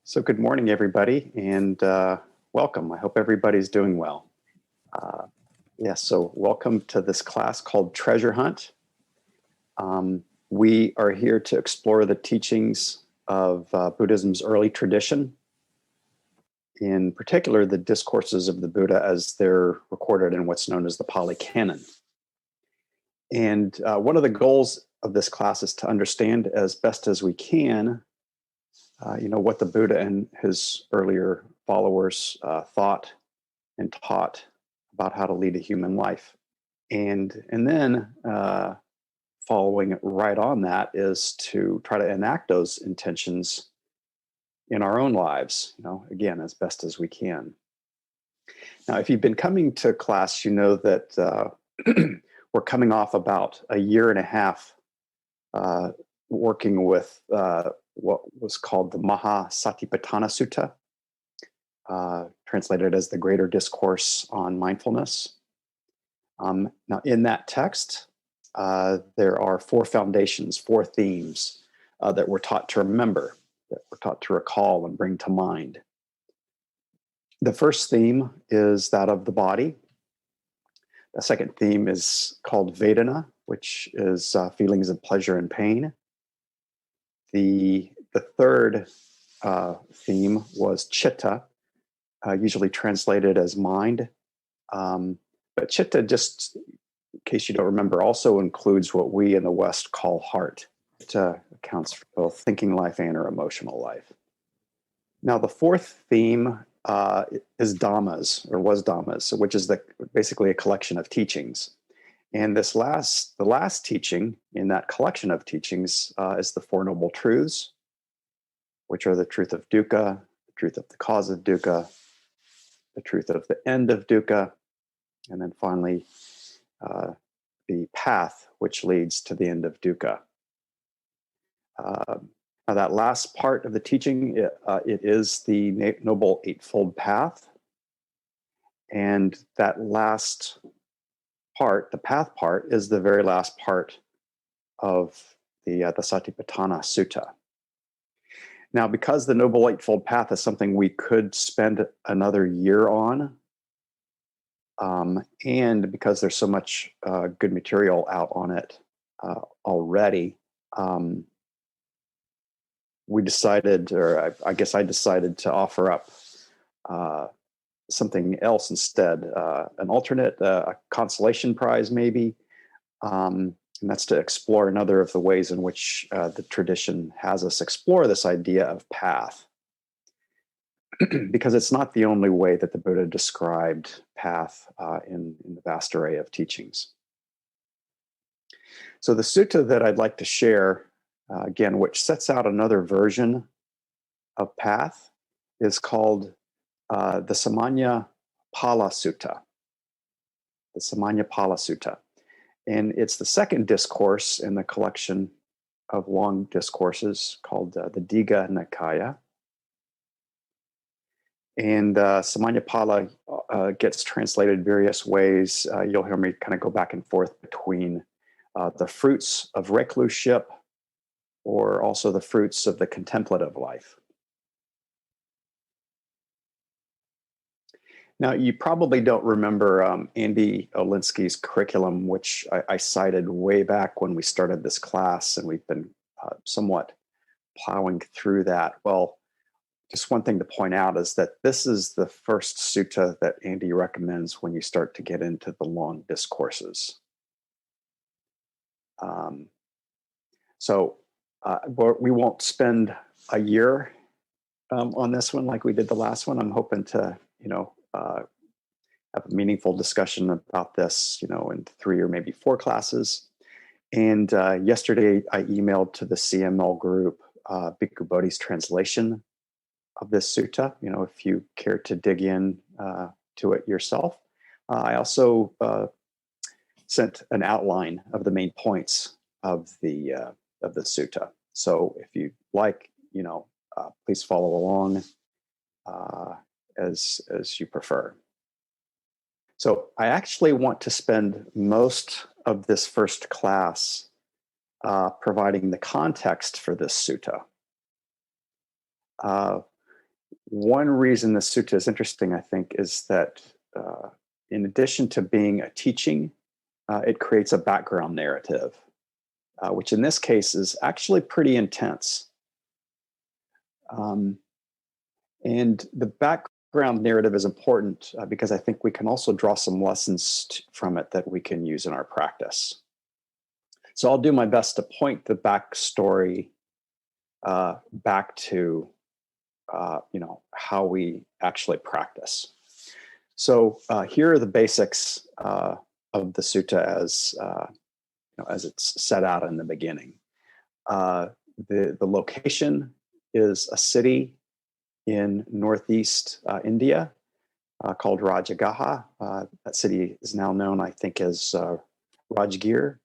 So good morning, everybody, and welcome. I hope everybody's doing well. So welcome to this class called Treasure Hunt. We are here to explore the teachings of Buddhism's early tradition, in particular the discourses of the Buddha as they're recorded in what's known as the Pali Canon. And one of the goals of this class is to understand as best as we can what the Buddha and his earlier followers thought and taught about how to lead a human life. And then following right on that is to try to enact those intentions in our own lives, again, as best as we can. Now, if you've been coming to class, you know that we're coming off about a year and a half working with what was called the Satipatthana Sutta, translated as the Greater Discourse on Mindfulness. Now, in that text, there are four foundations, four themes that we're taught to remember, that we're taught to recall and bring to mind. The first theme is that of the body. The second theme is called Vedana, which is feelings of pleasure and pain. The third theme was Chitta, usually translated as mind. But Chitta, just in case you don't remember, also includes what we in the West call heart. It accounts for both thinking life and our emotional life. Now, the fourth theme is Dhammas, or was Dhammas, which is basically a collection of teachings. And the last teaching in that collection of teachings is the Four Noble Truths, which are the truth of dukkha, the truth of the cause of dukkha, the truth of the end of dukkha, and then finally the path which leads to the end of dukkha. Now that last part of the teaching, it is the Noble Eightfold Path. And that last part, the path part, is the very last part of the Satipatthana Sutta. Now, because the Noble Eightfold Path is something we could spend another year on, and because there's so much good material out on it already, we decided, or I guess I decided to offer up something else instead, an alternate, a consolation prize maybe, and that's to explore another of the ways in which the tradition has us explore this idea of path, because it's not the only way that the Buddha described path in the vast array of teachings. So the sutta that I'd like to share, again, which sets out another version of path, is called the Somanya Palasuta. The Sāmaññaphala Sutta. And it's the second discourse in the collection of long discourses called the Digha Nikaya. And Sāmaññaphala gets translated various ways. You'll hear me kind of go back and forth between the fruits of recluseship, or also the fruits of the contemplative life. Now, you probably don't remember Andy Olinsky's curriculum, which I cited way back when we started this class, and we've been somewhat plowing through that. Well, just one thing to point out is that this is the first sutta that Andy recommends when you start to get into the long discourses. So we won't spend a year on this one like we did the last one. I'm hoping to, have a meaningful discussion about this, in 3 or maybe 4 classes. And yesterday I emailed to the CML group Bhikkhu Bodhi's translation of this sutta, if you care to dig in to it yourself. I also sent an outline of the main points of the sutta. So if you like, please follow along as you prefer. So I actually want to spend most of this first class providing the context for this sutta. one reason the sutta is interesting, I think, is that in addition to being a teaching, it creates a background narrative, which in this case is actually pretty intense. And the background narrative is important because I think we can also draw some lessons from it that we can use in our practice. So I'll do my best to point the backstory back to how we actually practice. So here are the basics of the sutta as it's set out in the beginning. The location is a city in northeast India called Rajagaha. That city is now known, I think, as Rajgir.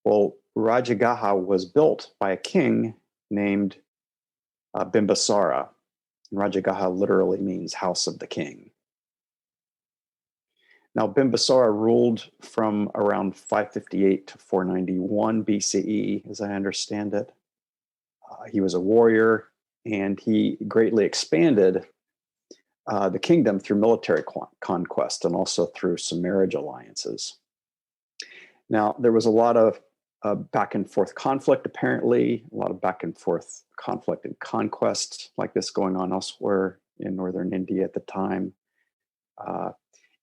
Well, Rajagaha was built by a king named Bimbisara. Rajagaha literally means house of the king. Now, Bimbisara ruled from around 558 to 491 BCE, as I understand it. He was a warrior, and he greatly expanded the kingdom through military conquest and also through some marriage alliances. Now, there was a lot of back and forth conflict, apparently, a lot of back and forth conflict and conquest like this going on elsewhere in northern India at the time.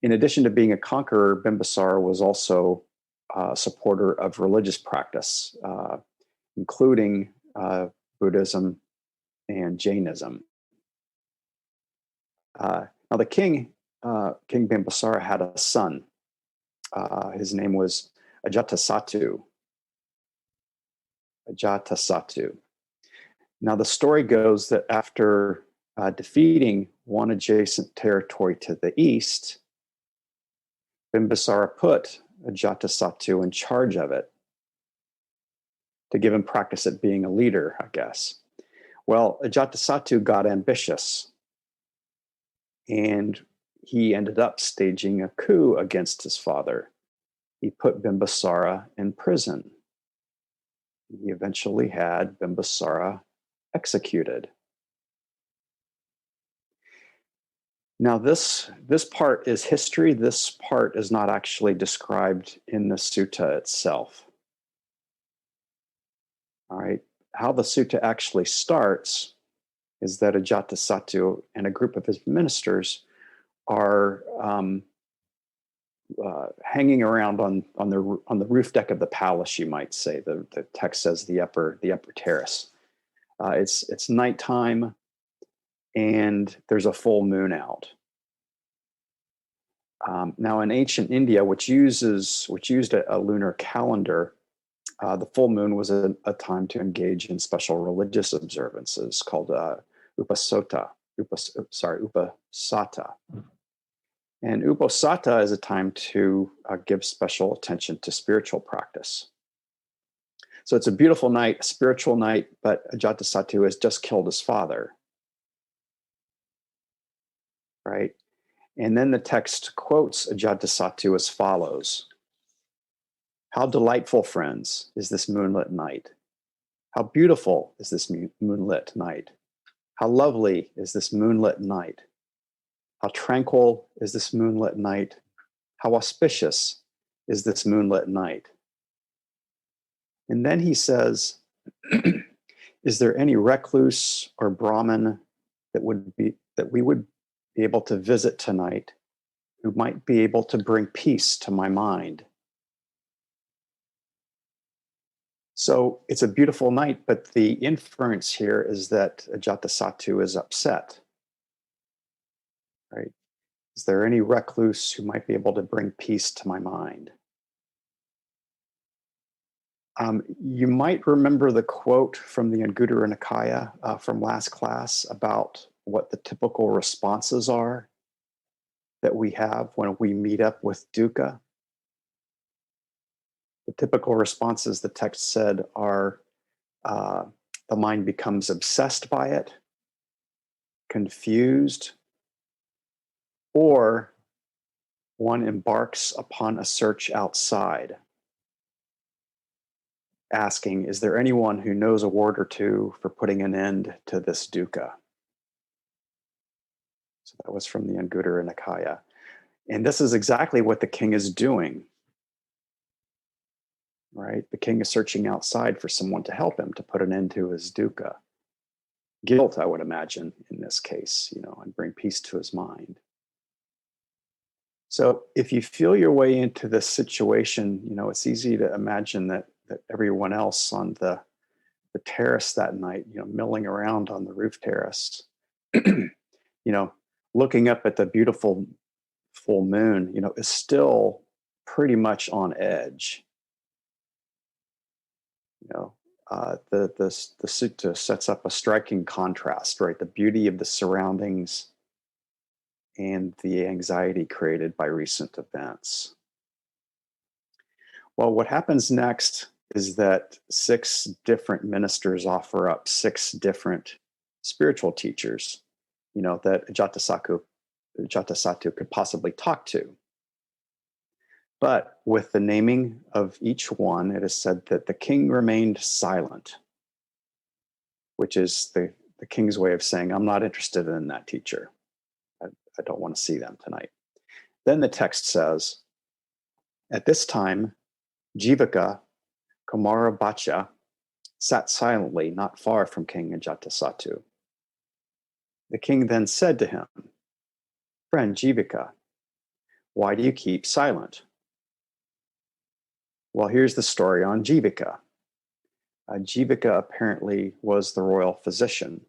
In addition to being a conqueror, Bimbisara was also a supporter of religious practice, including Buddhism and Jainism. Now, the king Bimbisara, had a son. His name was Ajatasattu. Now, the story goes that after defeating one adjacent territory to the east, Bimbisara put Ajatasattu in charge of it to give him practice at being a leader, I guess. Well, Ajatasattu got ambitious, and he ended up staging a coup against his father. He put Bimbisara in prison. He eventually had Bimbisara executed. Now, this part is history. This part is not actually described in the sutta itself. All right. How the sutta actually starts is that Ajatasattu and a group of his ministers are hanging around on the roof deck of the palace, you might say. The text says the upper terrace. It's nighttime, and there's a full moon out. Now, in ancient India, which used a lunar calendar, the full moon was a time to engage in special religious observances called upasata. And uposatha is a time to give special attention to spiritual practice. So it's a beautiful night, a spiritual night, but Ajatasattu has just killed his father. Right? And then the text quotes Ajatasattu as follows. How delightful, friends, is this moonlit night. How beautiful is this moonlit night. How lovely is this moonlit night. How tranquil is this moonlit night. How auspicious is this moonlit night. And then he says, is there any recluse or Brahmin that we would be able to visit tonight who might be able to bring peace to my mind? So it's a beautiful night, but the inference here is that Ajatasattu is upset. Right? Is there any recluse who might be able to bring peace to my mind? You might remember the quote from the Anguttara Nikaya from last class about what the typical responses are that we have when we meet up with dukkha. The typical responses, the text said, are the mind becomes obsessed by it, confused, or one embarks upon a search outside, asking, is there anyone who knows a word or two for putting an end to this dukkha? That was from the Anguttara Nikaya. And this is exactly what the king is doing, right? The king is searching outside for someone to help him to put an end to his dukkha. Guilt, I would imagine, in this case, and bring peace to his mind. So if you feel your way into this situation, it's easy to imagine that everyone else on the terrace that night, milling around on the roof terrace, looking up at the beautiful full moon, is still pretty much on edge. The sutta sets up a striking contrast, right? The beauty of the surroundings and the anxiety created by recent events. Well, what happens next is that 6 different ministers offer up 6 different spiritual teachers, that Ajatasattu could possibly talk to. But with the naming of each one, it is said that the king remained silent, which is the king's way of saying, I'm not interested in that teacher. I don't want to see them tonight. Then the text says, at this time, Jivaka Kumarabhacha sat silently not far from King Ajatasattu. The king then said to him, friend Jivaka, why do you keep silent? Well, here's the story on Jivaka. Jivaka apparently was the royal physician.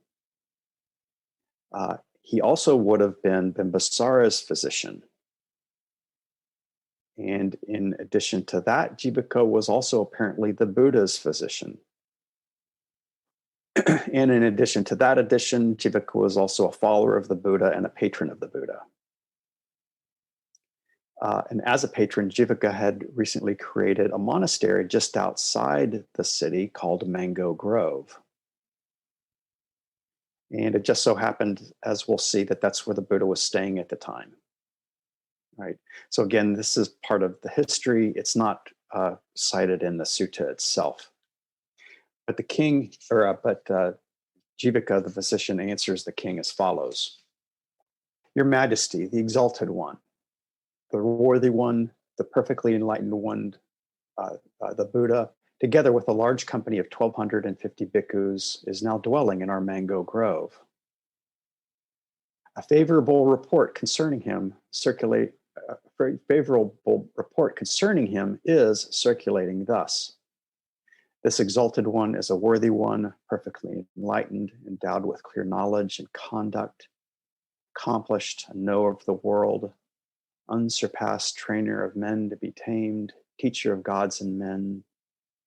He also would have been Bimbisara's physician. And in addition to that, Jivaka was also apparently the Buddha's physician. And in addition to that addition, Jivaka was also a follower of the Buddha and a patron of the Buddha. And as a patron, Jivaka had recently created a monastery just outside the city called Mango Grove. And it just so happened, as we'll see, that that's where the Buddha was staying at the time. Right. So again, this is part of the history. It's not cited in the sutta itself. But Jivaka, the physician, answers the king as follows. Your Majesty, the exalted one, the worthy one, the perfectly enlightened one, the Buddha, together with a large company of 1,250 bhikkhus, is now dwelling in our Mango Grove. A favorable report concerning him is circulating thus. This exalted one is a worthy one, perfectly enlightened, endowed with clear knowledge and conduct, accomplished, a knower of the world, unsurpassed trainer of men to be tamed, teacher of gods and men,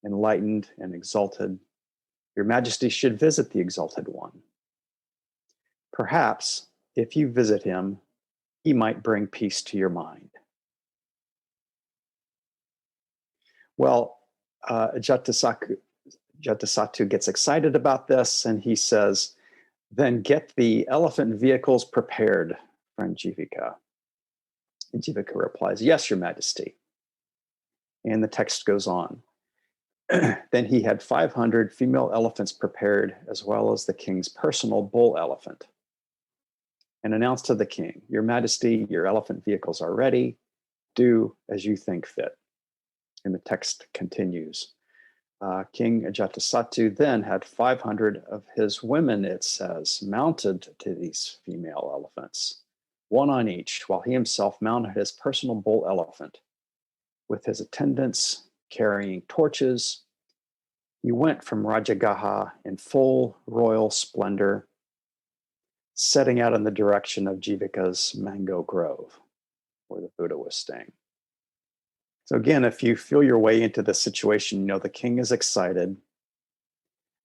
enlightened and exalted. Your Majesty should visit the exalted one. Perhaps, if you visit him, he might bring peace to your mind. Well, Ajatasattu gets excited about this, and he says, then get the elephant vehicles prepared, friend Jivaka. And Jivaka replies, yes, your Majesty. And the text goes on. Then he had 500 female elephants prepared, as well as the king's personal bull elephant, and announced to the king, your Majesty, your elephant vehicles are ready. Do as you think fit. And the text continues. King Ajatasattu then had 500 of his women, it says, mounted to these female elephants, one on each, while he himself mounted his personal bull elephant. With his attendants carrying torches, he went from Rajagaha in full royal splendor, setting out in the direction of Jivaka's Mango Grove, where the Buddha was staying. So again, if you feel your way into the situation, the king is excited.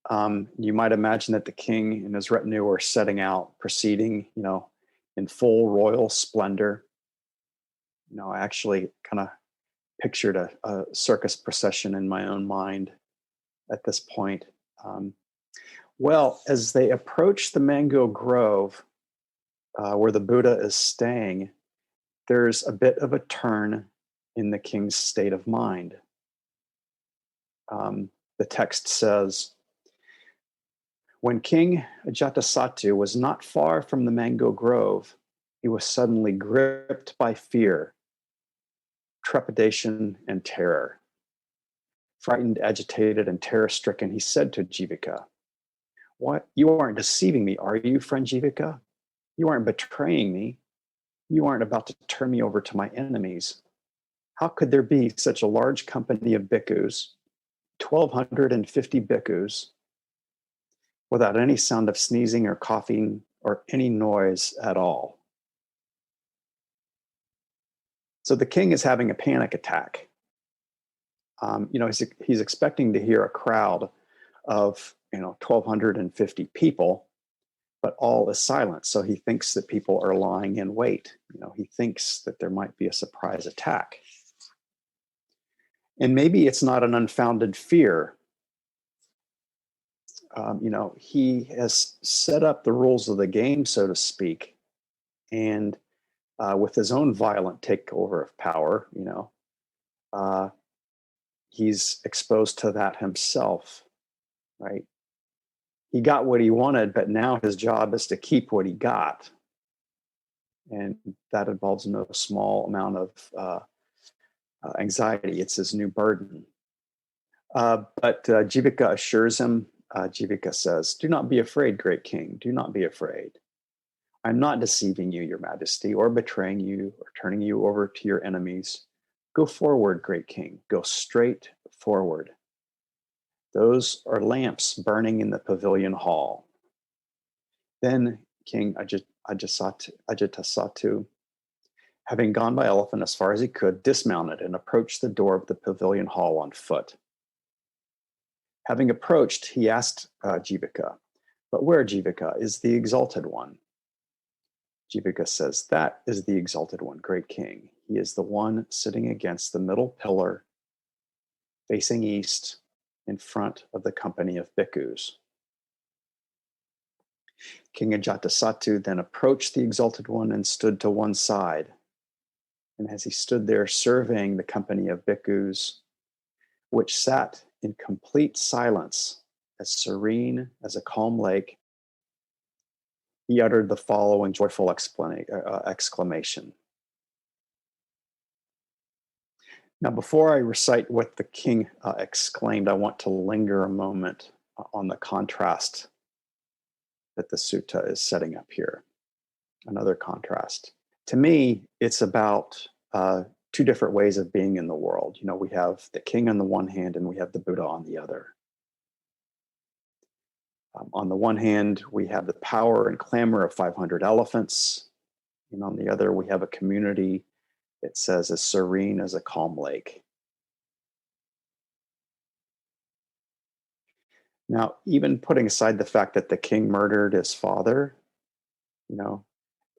You might imagine that the king and his retinue are setting out, proceeding, in full royal splendor. I actually kind of pictured a circus procession in my own mind at this point. Well, as they approach the Mango Grove, where the Buddha is staying, there's a bit of a turn in the king's state of mind. The text says, when King Ajatasattu was not far from the Mango Grove, he was suddenly gripped by fear, trepidation, and terror. Frightened, agitated, and terror-stricken, he said to Jivaka, "What? You aren't deceiving me, are you, friend Jivaka? You aren't betraying me. You aren't about to turn me over to my enemies. How could there be such a large company of bhikkhus, 1,250 bhikkhus, without any sound of sneezing or coughing or any noise at all?" So the king is having a panic attack. He's expecting to hear a crowd of 1,250 people, but all is silent. So he thinks that people are lying in wait. He thinks that there might be a surprise attack. And maybe it's not an unfounded fear. He has set up the rules of the game, so to speak, and with his own violent takeover of power, he's exposed to that himself, right? He got what he wanted, but now his job is to keep what he got. And that involves no small amount of anxiety. It's his new burden. But Jivaka assures him, Jivaka says, "Do not be afraid, great king. Do not be afraid. I'm not deceiving you, your majesty, or betraying you, or turning you over to your enemies. Go forward, great king. Go straight forward. Those are lamps burning in the pavilion hall." Then King Ajatasattu, having gone by elephant as far as he could, dismounted and approached the door of the pavilion hall on foot. Having approached, he asked Jivaka, "But where, Jivaka, is the exalted one?" Jivaka says, "That is the exalted one, great king. He is the one sitting against the middle pillar, facing east, in front of the company of bhikkhus." King Ajatasattu then approached the exalted one and stood to one side. And as he stood there surveying the company of bhikkhus, which sat in complete silence, as serene as a calm lake, he uttered the following joyful exclamation. Now, before I recite what the king exclaimed, I want to linger a moment on the contrast that the sutta is setting up here. Another contrast. To me, it's about two different ways of being in the world. We have the king on the one hand and we have the Buddha on the other. On the one hand, we have the power and clamor of 500 elephants. And on the other, we have a community that says as serene as a calm lake. Now, even putting aside the fact that the king murdered his father,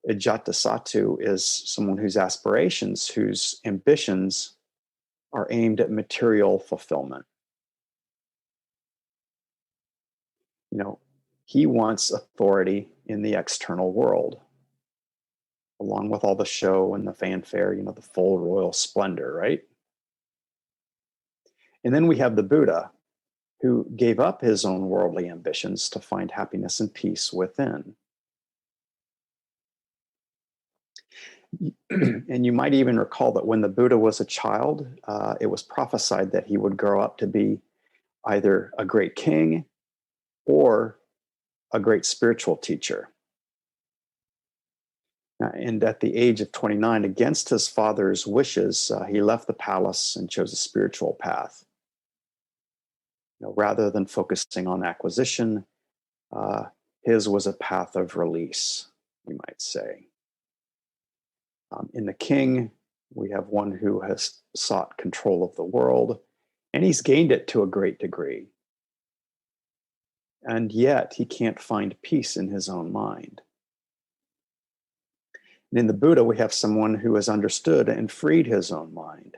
Ajatasattu is someone whose aspirations, whose ambitions are aimed at material fulfillment. He wants authority in the external world, along with all the show and the fanfare, the full royal splendor, right? And then we have the Buddha, who gave up his own worldly ambitions to find happiness and peace within. And you might even recall that when the Buddha was a child, it was prophesied that he would grow up to be either a great king or a great spiritual teacher. And at the age of 29, against his father's wishes, he left the palace and chose a spiritual path. Rather than focusing on acquisition, his was a path of release, you might say. In the king, we have one who has sought control of the world, and he's gained it to a great degree. And yet, he can't find peace in his own mind. And in the Buddha, we have someone who has understood and freed his own mind.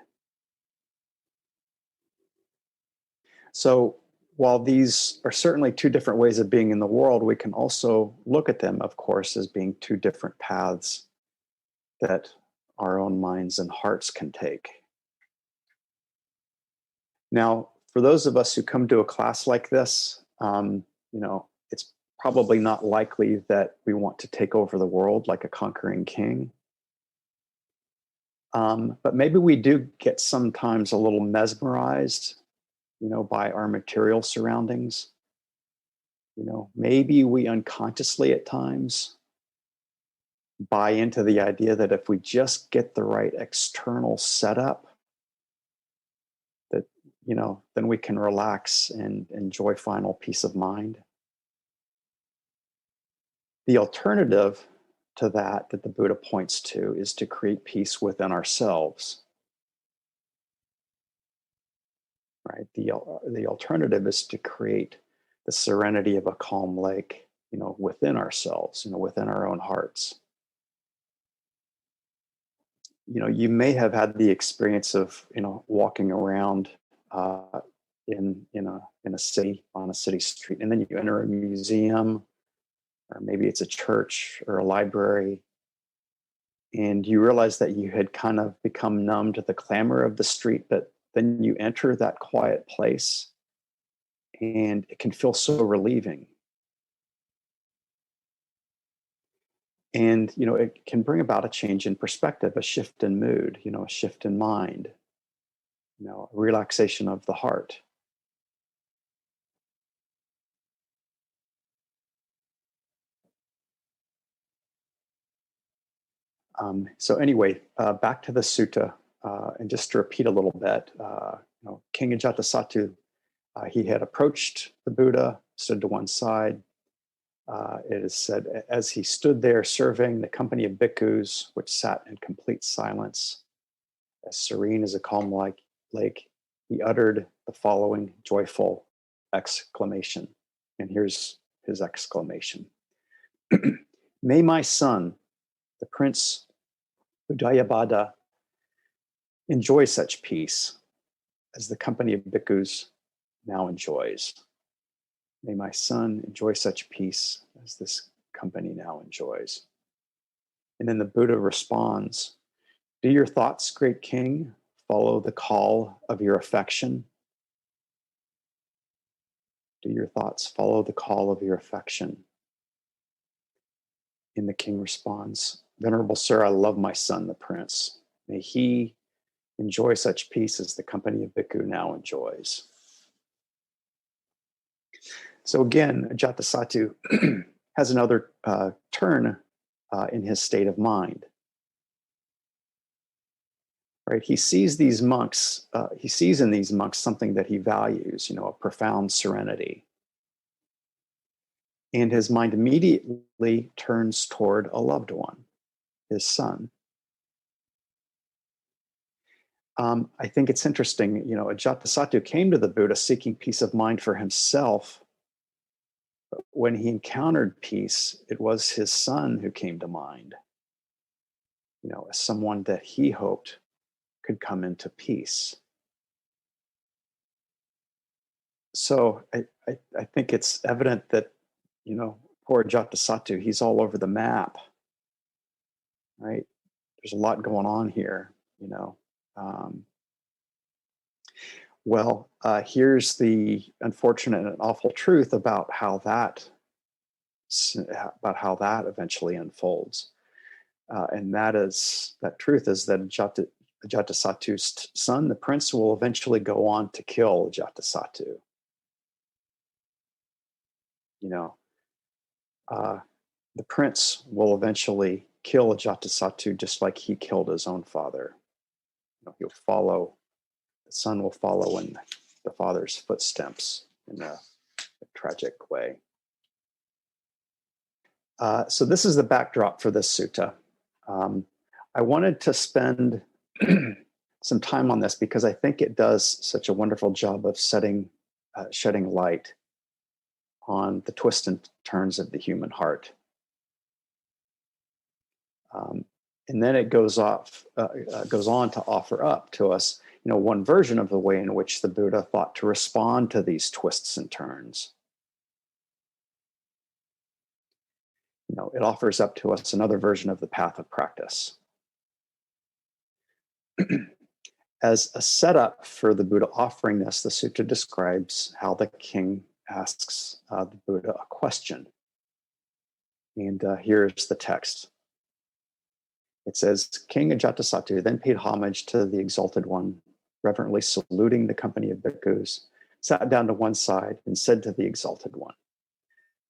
So while these are certainly two different ways of being in the world, we can also look at them, of course, as being two different paths that our own minds and hearts can take. Now, for those of us who come to a class like this, it's probably not likely that we want to take over the world like a conquering king. But maybe we do get sometimes a little mesmerized, by our material surroundings. Maybe we unconsciously at times buy into the idea that if we just get the right external setup, that, then we can relax and enjoy final peace of mind. The alternative to that the Buddha points to is to create peace within ourselves. Right? The alternative is to create the serenity of a calm lake, within ourselves, within our own hearts. You may have had the experience of, walking around in a city, on a city street, and then you enter a museum, or maybe it's a church or a library, and you realize that you had kind of become numb to the clamor of the street, but then you enter that quiet place and it can feel so relieving. And, it can bring about a change in perspective, a shift in mood, a shift in mind, a relaxation of the heart. So anyway, back to the sutta, and just to repeat a little bit, King Ajatasattu, he had approached the Buddha, stood to one side. It is said, as he stood there serving the company of bhikkhus, which sat in complete silence, as serene as a calm lake, he uttered the following joyful exclamation. And here's his exclamation. May my son, the Prince Udayabhadra, enjoy such peace as the company of bhikkhus now enjoys. May my son enjoy such peace as this company now enjoys. And then the Buddha responds, do your thoughts, great king, follow the call of your affection? Do your thoughts follow the call of your affection? And the king responds, Venerable sir, I love my son, the prince. May he enjoy such peace as the company of bhikkhu now enjoys. So again, Ajatasattu has another turn in his state of mind. Right? He sees these monks, he sees in these monks something that he values, a profound serenity. And his mind immediately turns toward a loved one, his son. I think it's interesting, Ajatasattu came to the Buddha seeking peace of mind for himself. But when he encountered peace, it was his son who came to mind, as someone that he hoped could come into peace. So I think it's evident that, poor Ajatasattu, he's all over the map, right? There's a lot going on here, here's the unfortunate and awful truth about how that eventually unfolds. And that truth is that Ajatasattu's son, the prince, will eventually go on to kill Ajatasattu. The prince will eventually kill Ajatasattu just like he killed his own father. He'll follow. The son will follow in the father's footsteps in a tragic way. So this is the backdrop for this sutta. I wanted to spend some time on this because I think it does such a wonderful job of shedding light on the twists and turns of the human heart. And then it goes on to offer up to us, one version of the way in which the Buddha thought to respond to these twists and turns. It offers up to us another version of the path of practice. As a setup for the Buddha offering this, the sutta describes how the king asks the Buddha a question. And here's the text. It says, King Ajatasattu then paid homage to the Exalted One, reverently saluting the company of bhikkhus, sat down to one side and said to the Exalted One,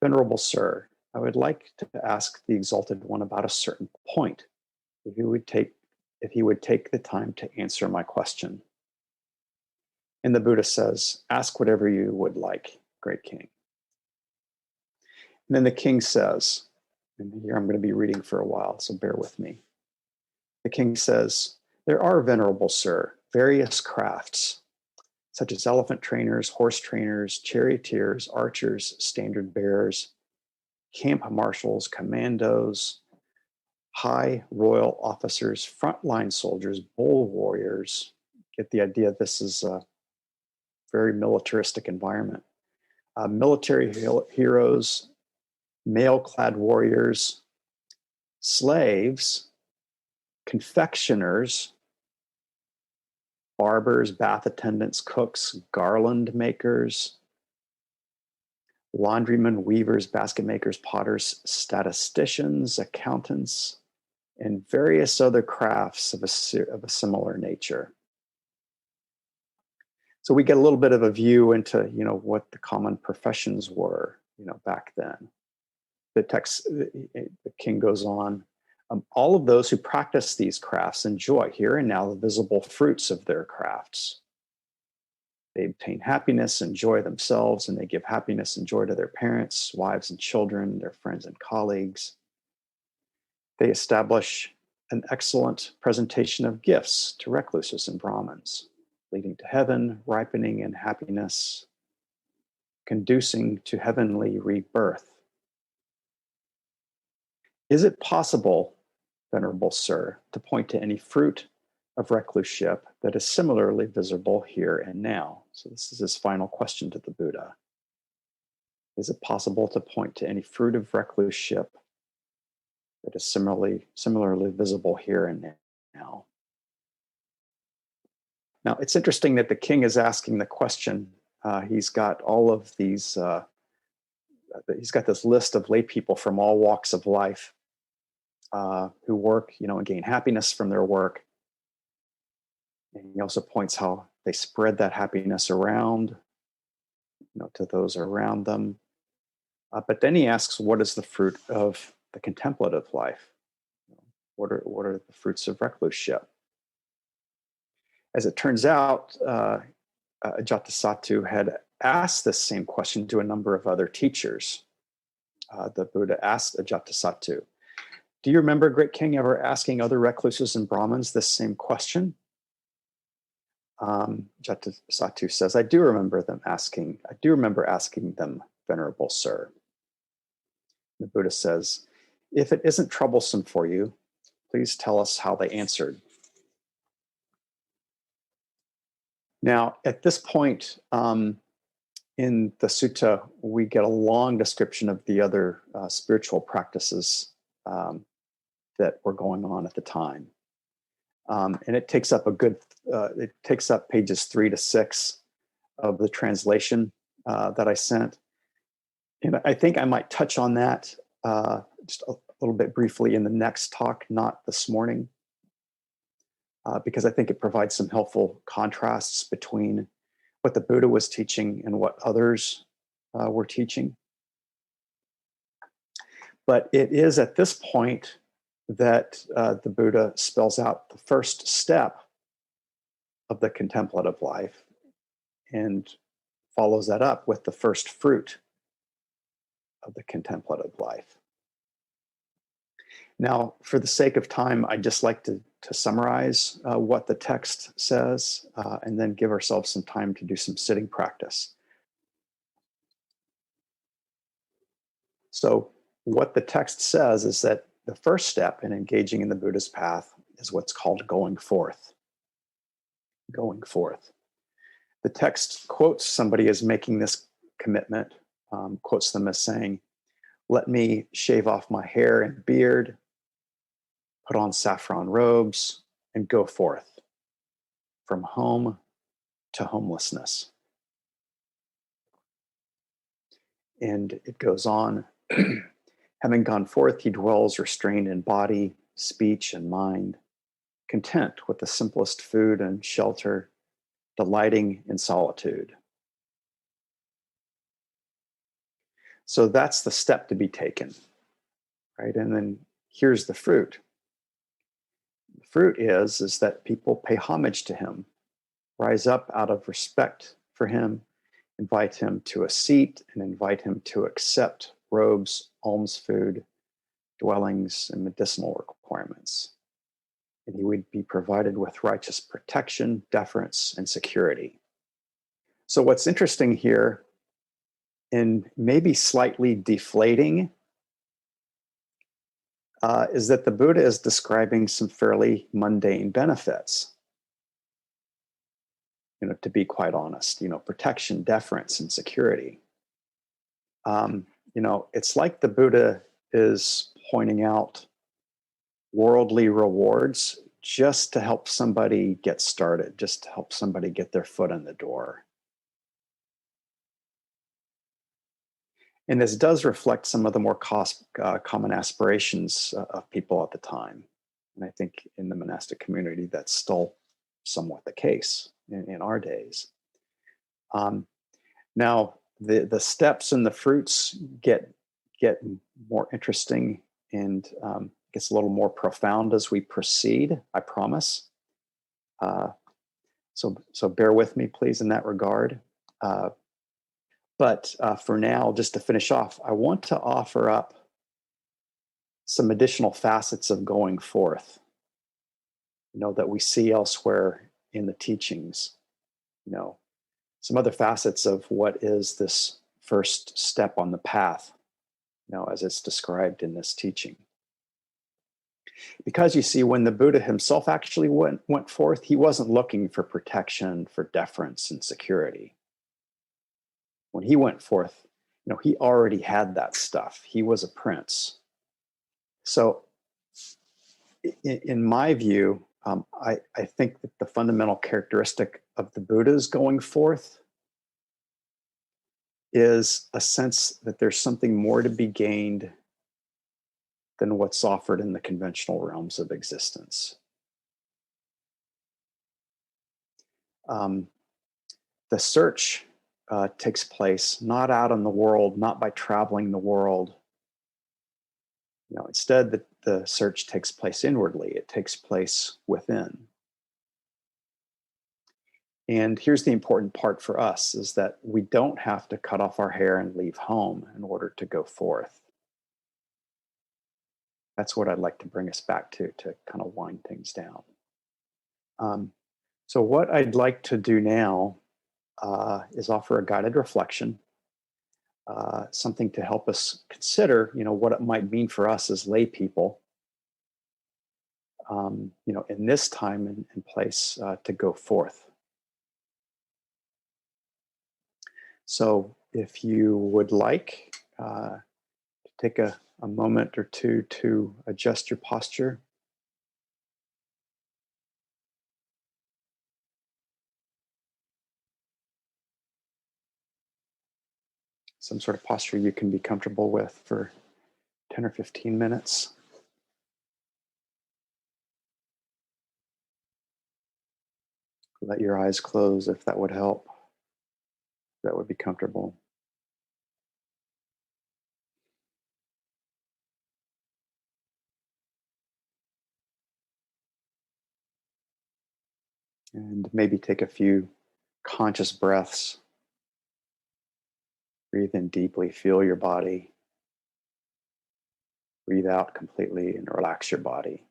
Venerable Sir, I would like to ask the Exalted One about a certain point, if he would take the time to answer my question. And the Buddha says, ask whatever you would like, great king. And then the king says, and here I'm going to be reading for a while, so bear with me. The king says, there are, venerable sir, various crafts, such as elephant trainers, horse trainers, charioteers, archers, standard bearers, camp marshals, commandos, high royal officers, frontline soldiers, bull warriors. Get the idea, this is a very militaristic environment. Military heroes, mail-clad warriors, slaves, confectioners, barbers, bath attendants, cooks, garland makers, laundrymen, weavers, basket makers, potters, statisticians, accountants, and various other crafts of a similar nature. So we get a little bit of a view into, what the common professions were, back then. The text, the king goes on, all of those who practice these crafts enjoy here and now the visible fruits of their crafts. They obtain happiness and joy themselves, and they give happiness and joy to their parents, wives and children, their friends and colleagues. They establish an excellent presentation of gifts to recluses and Brahmins, leading to heaven, ripening in happiness, conducing to heavenly rebirth. Is it possible, Venerable Sir, to point to any fruit of recluseship that is similarly visible here and now? So this is his final question to the Buddha. Is it possible to point to any fruit of recluseship that is similarly visible here and now? Now, it's interesting that the king is asking the question. He's got all of these, he's got this list of lay people from all walks of life who work, and gain happiness from their work. And he also points how they spread that happiness around, to those around them. But then he asks, what is the fruit of the contemplative life? What are the fruits of recluseship? As it turns out, Ajatasattu had asked this same question to a number of other teachers. The Buddha asked Ajatasattu, do you remember, great king, ever asking other recluses and Brahmins this same question? Ajatasattu says, I do remember asking them, Venerable Sir. The Buddha says, if it isn't troublesome for you, please tell us how they answered. Now, at this point in the sutta, we get a long description of the other spiritual practices that were going on at the time. And it takes up it takes up pages 3 to 6 of the translation that I sent. And I think I might touch on that just a little bit briefly in the next talk, not this morning, because I think it provides some helpful contrasts between what the Buddha was teaching and what others were teaching. But it is at this point that the Buddha spells out the first step of the contemplative life and follows that up with the first fruit of the contemplative life. Now, for the sake of time, I'd just like to summarize what the text says and then give ourselves some time to do some sitting practice. So what the text says is that the first step in engaging in the Buddha's path is what's called going forth. Going forth. The text quotes somebody as making this commitment, quotes them as saying, let me shave off my hair and beard, put on saffron robes, and go forth from home to homelessness. And it goes on, Having gone forth, he dwells restrained in body, speech, and mind, content with the simplest food and shelter, delighting in solitude. So that's the step to be taken, right? And then here's the fruit. The fruit is that people pay homage to him, rise up out of respect for him, invite him to a seat, and invite him to accept robes, alms food, dwellings, and medicinal requirements. And he would be provided with righteous protection, deference, and security. So what's interesting here, and maybe slightly deflating, is that the Buddha is describing some fairly mundane benefits. To be quite honest, protection, deference, and security. It's like the Buddha is pointing out worldly rewards just to help somebody get started, just to help somebody get their foot in the door. And this does reflect some of the more common aspirations of people at the time. And I think in the monastic community, that's still somewhat the case in our days. Now, the steps and the fruits get more interesting and gets a little more profound as we proceed, I promise. So bear with me, please, in that regard. But for now, just to finish off, I want to offer up some additional facets of going forth, that we see elsewhere in the teachings, some other facets of what is this first step on the path, as it's described in this teaching. Because you see, when the Buddha himself actually went forth, he wasn't looking for protection, for deference and security. When he went forth, he already had that stuff. He was a prince. So in my view, I think that the fundamental characteristic of the Buddha's going forth is a sense that there's something more to be gained than what's offered in the conventional realms of existence. The search takes place not out in the world, not by traveling the world. Instead, the search takes place inwardly. It takes place within. And here's the important part for us, is that we don't have to cut off our hair and leave home in order to go forth. That's what I'd like to bring us back to kind of wind things down. So what I'd like to do now is offer a guided reflection, something to help us consider, what it might mean for us as lay people, in this time and place to go forth. So if you would like to take a moment or two to adjust your posture. Some sort of posture you can be comfortable with for 10 or 15 minutes. Let your eyes close if that would help. That would be comfortable. And maybe take a few conscious breaths. Breathe in deeply, feel your body. Breathe out completely and relax your body.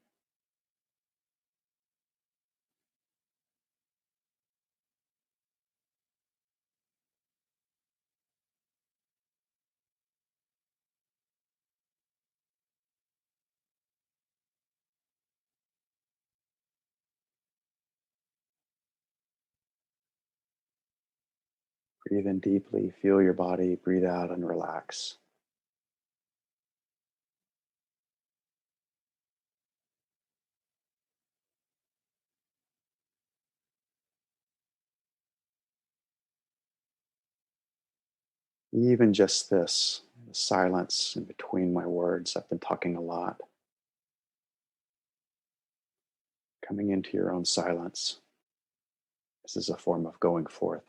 Breathe in deeply, feel your body, breathe out and relax. Even just this the silence in between my words. I've been talking a lot. Coming into your own silence. This is a form of going forth.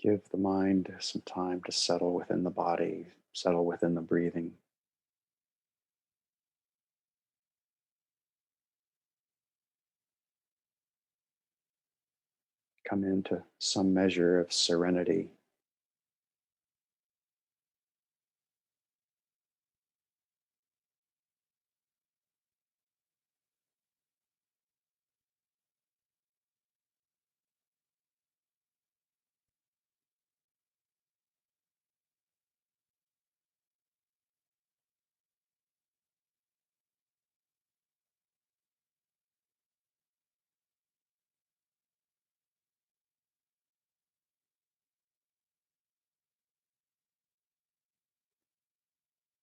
Give the mind some time to settle within the body, settle within the breathing. Come into some measure of serenity.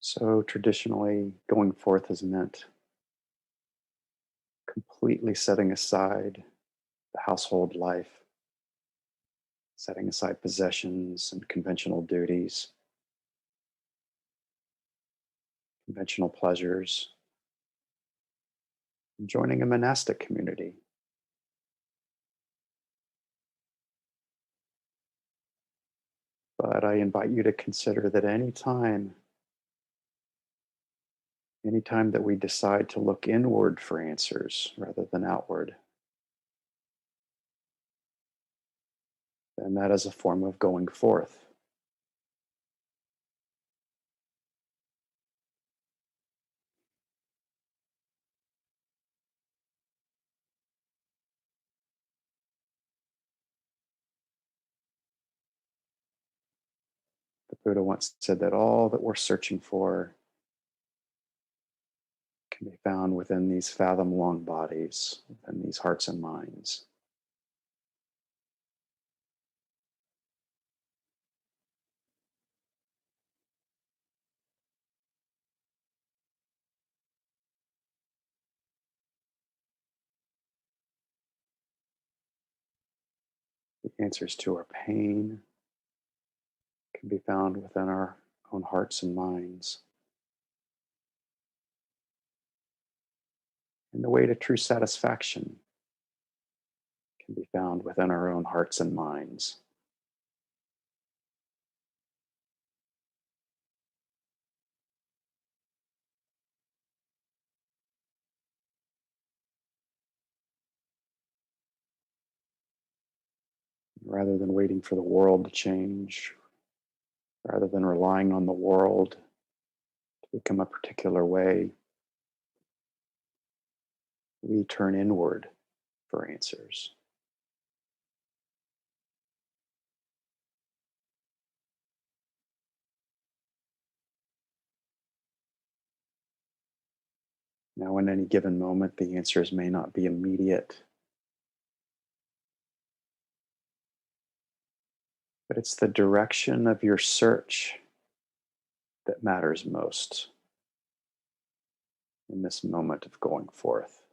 So, traditionally, going forth has meant completely setting aside the household life, setting aside possessions and conventional duties, conventional pleasures, and joining a monastic community. But I invite you to consider that anytime that we decide to look inward for answers rather than outward, then that is a form of going forth. The Buddha once said that all that we're searching for can be found within these fathom long bodies, within these hearts and minds. The answers to our pain can be found within our own hearts and minds. And the way to true satisfaction can be found within our own hearts and minds. Rather than waiting for the world to change, rather than relying on the world to become a particular way, we turn inward for answers. Now, in any given moment, the answers may not be immediate, but it's the direction of your search that matters most in this moment of going forth.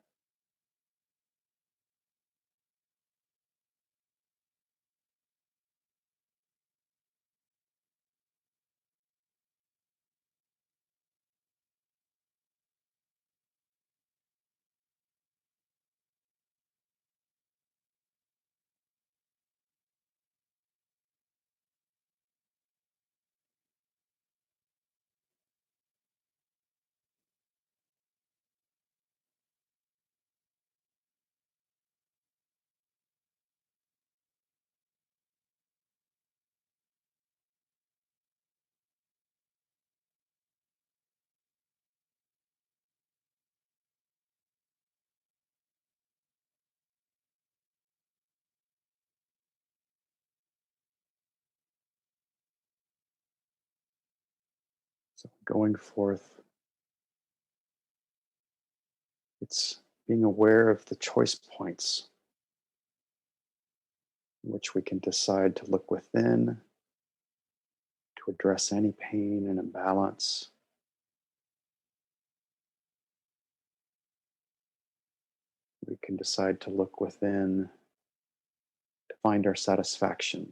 going forth, it's being aware of the choice points in which we can decide to look within to address any pain and imbalance. We can decide to look within to find our satisfaction.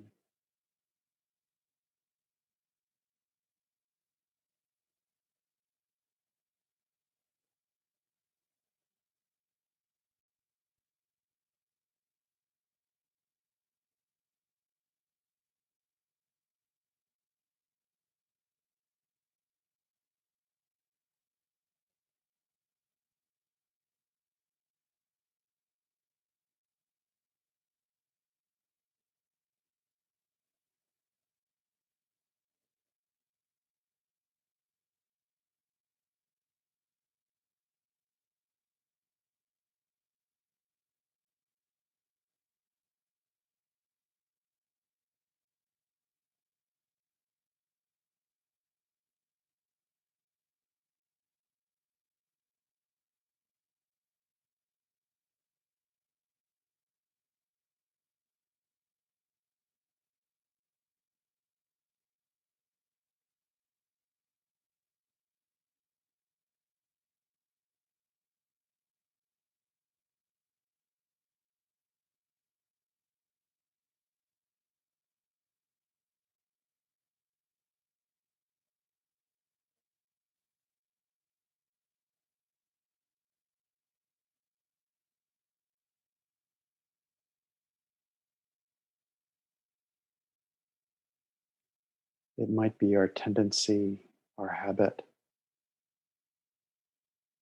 It might be our tendency, our habit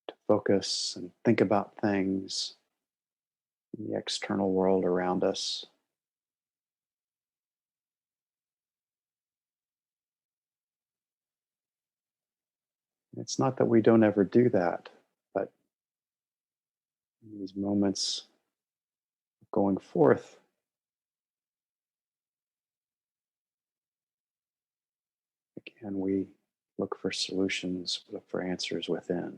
to focus and think about things in the external world around us. It's not that we don't ever do that, but in these moments of going forth, again, we look for solutions, look for answers within.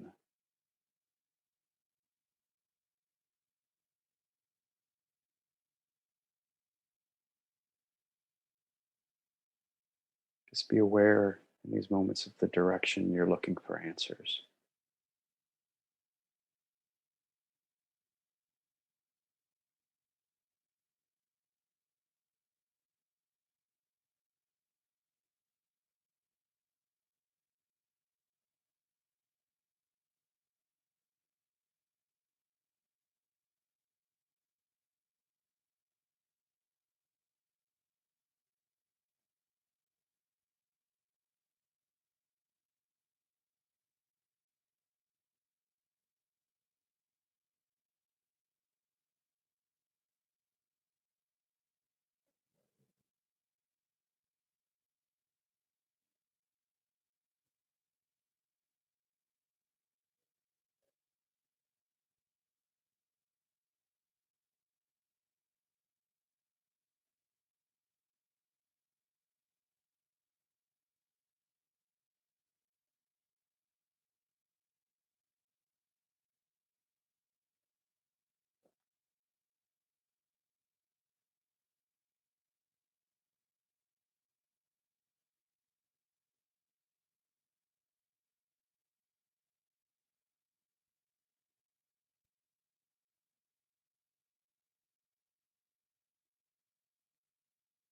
Just be aware in these moments of the direction you're looking for answers.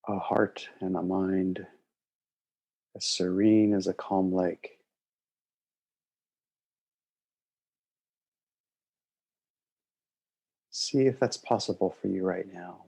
A heart and a mind as serene as a calm lake. See if that's possible for you right now.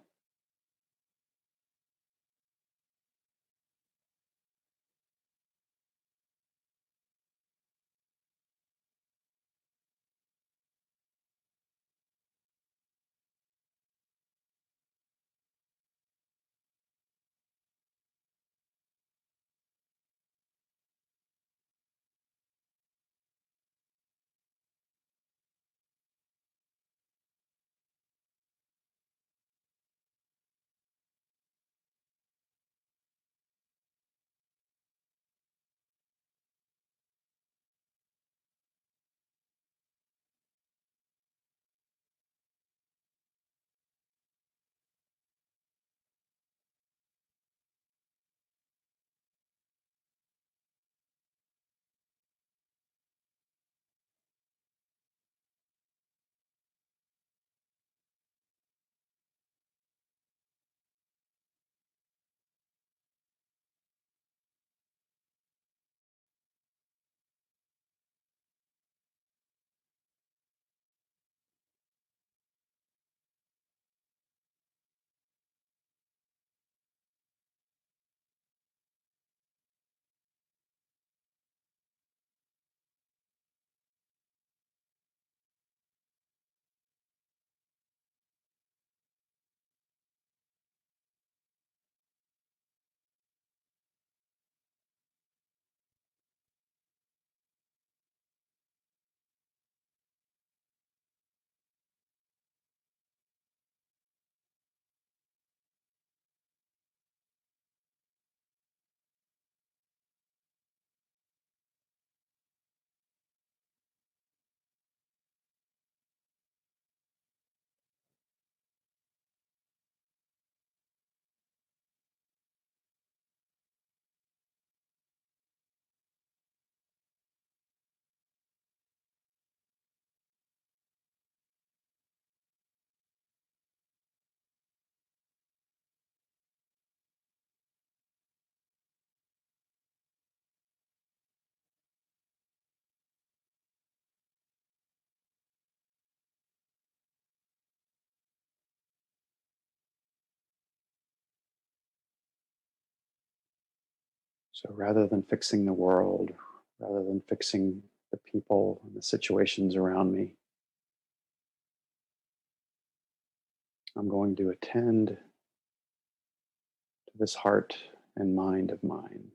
So rather than fixing the world, rather than fixing the people and the situations around me, I'm going to attend to this heart and mind of mine.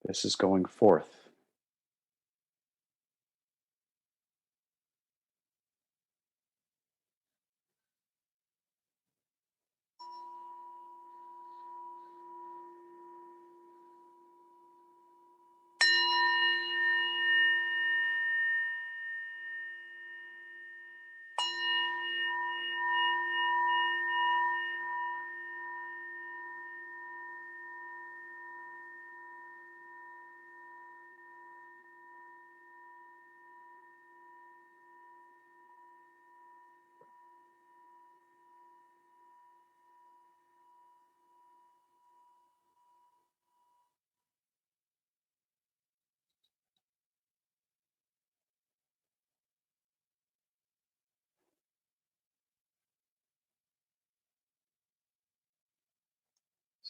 This is going forth.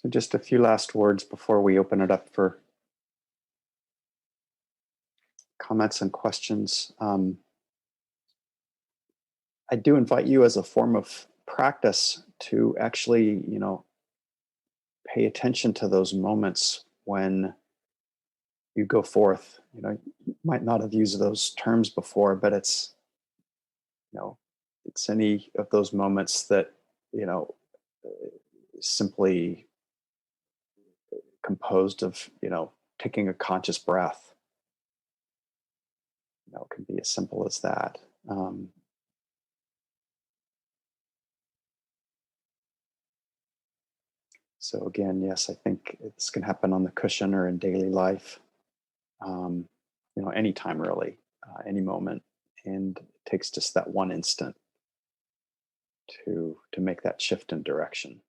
So just a few last words before we open it up for comments and questions. I do invite you as a form of practice to actually, pay attention to those moments when you go forth. You might not have used those terms before, but it's any of those moments that, you know, simply composed of, taking a conscious breath. It can be as simple as that. So again, yes, I think this can happen on the cushion or in daily life. Um, anytime really, any moment, and it takes just that one instant to make that shift in direction.